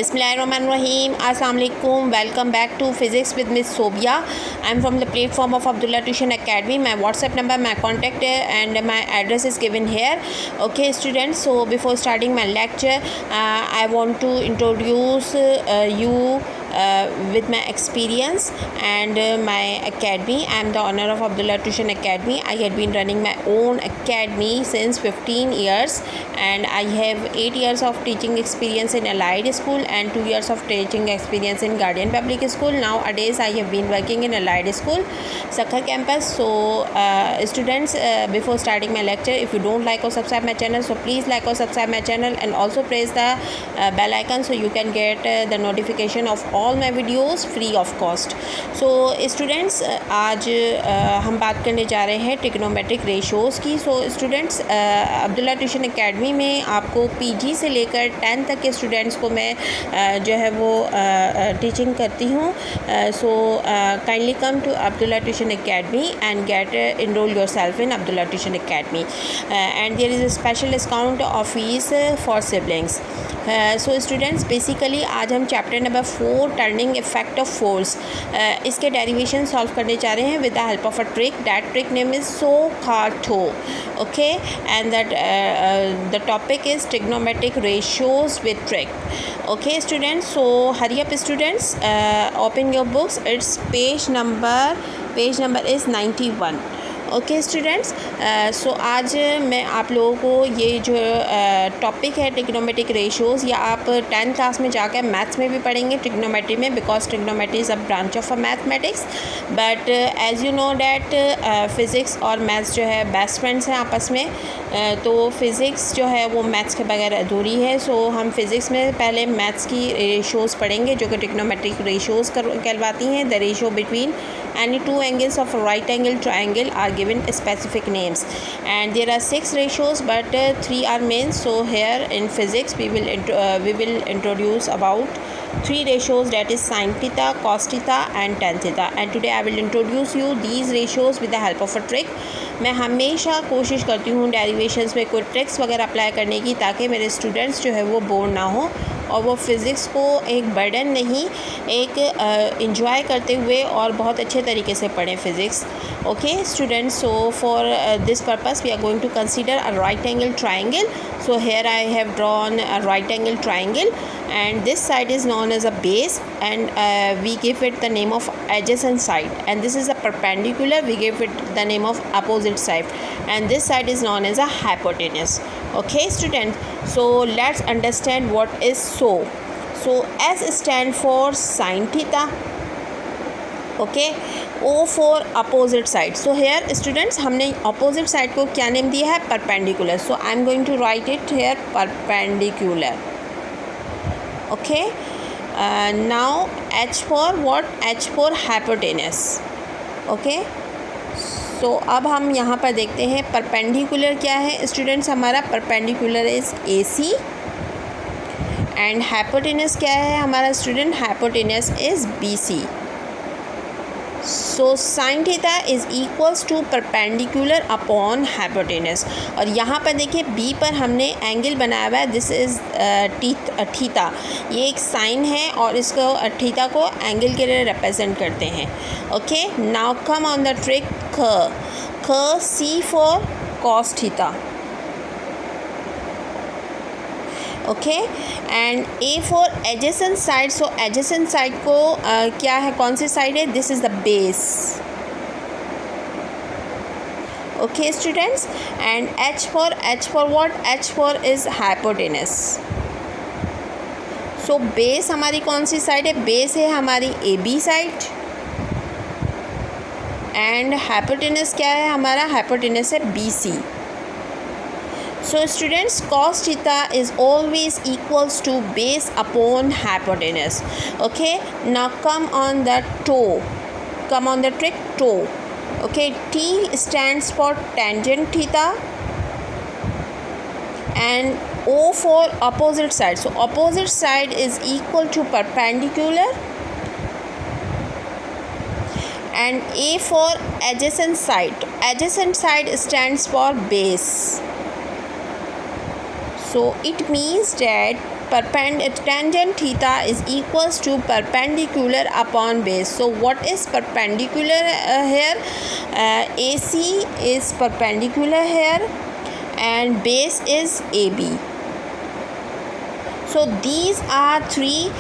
Bismillahirrahmanirrahim. Assalamu alaikum. Welcome back to Physics with Miss Sobia. I'm from the platform of Abdullah Tuition Academy. My WhatsApp number, my contact and my address is given here. Okay students, so before starting my lecture, I want to introduce you with my experience and my academy. I am the owner of Abdullah Tuition Academy. I had been running my own academy since 15 years and I have 8 years of teaching experience in Allied School and 2 years of teaching experience in Guardian Public School. Nowadays I have been working in Allied School, Sakhar campus. So students, before starting my lecture, if you don't like or subscribe my channel, so please like or subscribe my channel and also press the bell icon so you can get the notification of all my videos free of cost. So students, आज हम बात करने जा रहे हैं trigonometric ratios की. So students, Abdullah tuition academy में आपको पीजी से लेकर 10 तक के स्टूडेंट्स को मैं जो है वो टीचिंग करती हूँ. So kindly come to Abdullah tuition academy and get enroll yourself in Abdullah Tuition Academy and there is a special discount of fees for siblings. So students, basically आज हम chapter number 4 turning effect of force इसके derivation solve करने जा रहे हैं with the help of a trick. That trick name is SOHCAHTO. Okay, and that the topic is trigonometric ratios with trick. Okay students, so hurry up students, open your books. It's page number is 91. Okay students, so आज मैं आप लोगों को ये जो topic है trigonometric ratios, या आप 10th क्लास में जाकर मैथ्स में भी पढ़ेंगे ट्रिग्नोमेट्री में, because trigonometry is a branch of a mathematics. But as you know that physics और मैथ्स जो है बेस्ट फ्रेंड्स हैं आपस में. तो फ़िज़िक्स जो है वो मैथ्स के बगैर अधूरी है. सो हम फ़िज़िक्स में पहले मैथ्स की रेशियोज़ पढ़ेंगे जो कि ट्रिग्नोमेट्रिक रेशियोज़ कहलवाती हैं. The ratio between any two angles of a right angle triangle are given specific names and there are 6 ratios but 3 are main. So here in physics we will introduce about 3 ratios, that is sin theta, cos theta and tan theta, and today I will introduce you these ratios with the help of a trick. मैं हमेशा कोशिश करती हूँ derivations में कोई tricks वगैरह apply करने की, ताकि मेरे स्टूडेंट्स जो है वो बोर ना हो और वो फ़िज़िक्स को एक बर्डन नहीं, एक इंजॉय करते हुए और बहुत अच्छे तरीके से पढ़ें physics. Okay students, so for this purpose we are going to consider a right angle triangle. So here I have drawn a right angle triangle and this side is known as a base and we give it the name of adjacent side, and this is a perpendicular, we give it the name of opposite side, and this side is known as a hypotenuse. Okay student, so let's understand what is SO. So S stand for sin theta. Okay, O for opposite side. So here students, हमने opposite side को क्या name दिया है? Perpendicular. So I am going to write it here perpendicular. Okay, now H for what? H for hypotenuse. Okay, so अब हम यहाँ पर देखते हैं परपेंडिकुलर क्या है स्टूडेंट्स. हमारा perpendicular is AC and hypotenuse क्या है हमारा student? Hypotenuse is BC. So sine theta is equals to perpendicular upon hypotenuse. और यहाँ पर देखिए बी पर हमने एंगल बनाया हुआ है, दिस इज़ थीटा. ये एक साइन है और इसको थीटा को एंगल के लिए रिप्रेजेंट करते हैं. Okay, now come on the trick ख. C for cos theta. Okay, and A for adjacent side. So adjacent side को क्या है, कौन सी साइड है? This is the base. Okay students, and H for what? H for is hypotenuse. So base हमारी कौन सी साइड है? बेस है हमारी AB साइड एंड हाइपोटेनस क्या है हमारा? हाइपोटेनस है BC. So students, cos theta is always equals to base upon hypotenuse. Okay, now come on the toe. Come on the trick toe. Okay, T stands for tangent theta and O for opposite side. So opposite side is equal to perpendicular and A for adjacent side. Adjacent side stands for base. So it means that tangent theta is equals to perpendicular upon base. So what is perpendicular here? AC is perpendicular here and base is AB. So these are three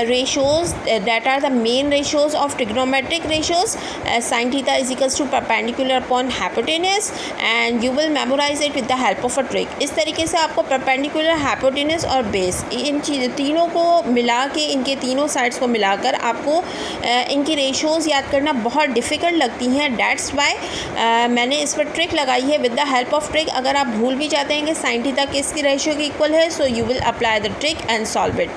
ratios that are the main ratios of trigonometric ratios. Sin theta is equals to perpendicular upon hypotenuse and you will memorize it with the help of a trick. इस तरीके से आपको perpendicular, hypotenuse और base इन तीनों को मिला के, इनके तीनों साइड्स को मिलाकर आपको इनकी रेशियोज़ याद करना बहुत डिफ़िकल्ट लगती हैं. डैट्स वाई मैंने इस पर ट्रिक लगाई है. With the help of trick अगर आप भूल भी जाते हैं कि sin थीटा किसकी रेशियो के इक्वल है, so you will apply the trick and solve it.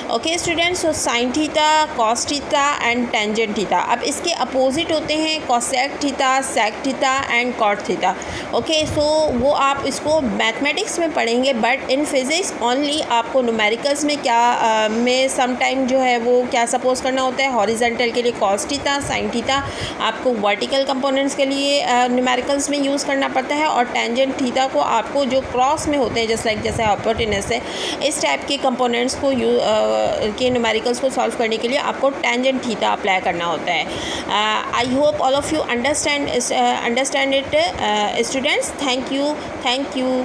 Okay students, so sin theta, cos theta and tangent theta. अब इसके अपोजिट होते हैं cosec theta, sec theta and cot theta. Okay, so वो आप इसको mathematics में पढ़ेंगे बट इन फिज़िक्स ओनली आपको न्यूमेरिकल्स में क्या में समटाइम जो है वो क्या सपोज करना होता है. हॉरिजेंटल के लिए cos theta, sin theta आपको वर्टिकल कंपोनेंट्स के लिए न्यूमेरिकल्स में यूज़ करना पड़ता है और टेंजेंट थीटा को आपको जो क्रॉस में होते हैं जैसे हाइपोटेनस है इस टाइप के कंपोनेंट्स को के न्यूमेरिकल्स को सॉल्व करने के लिए आपको टेंजेंट थीटा अप्लाई करना होता है. I hope all of you understand it students. Thank you.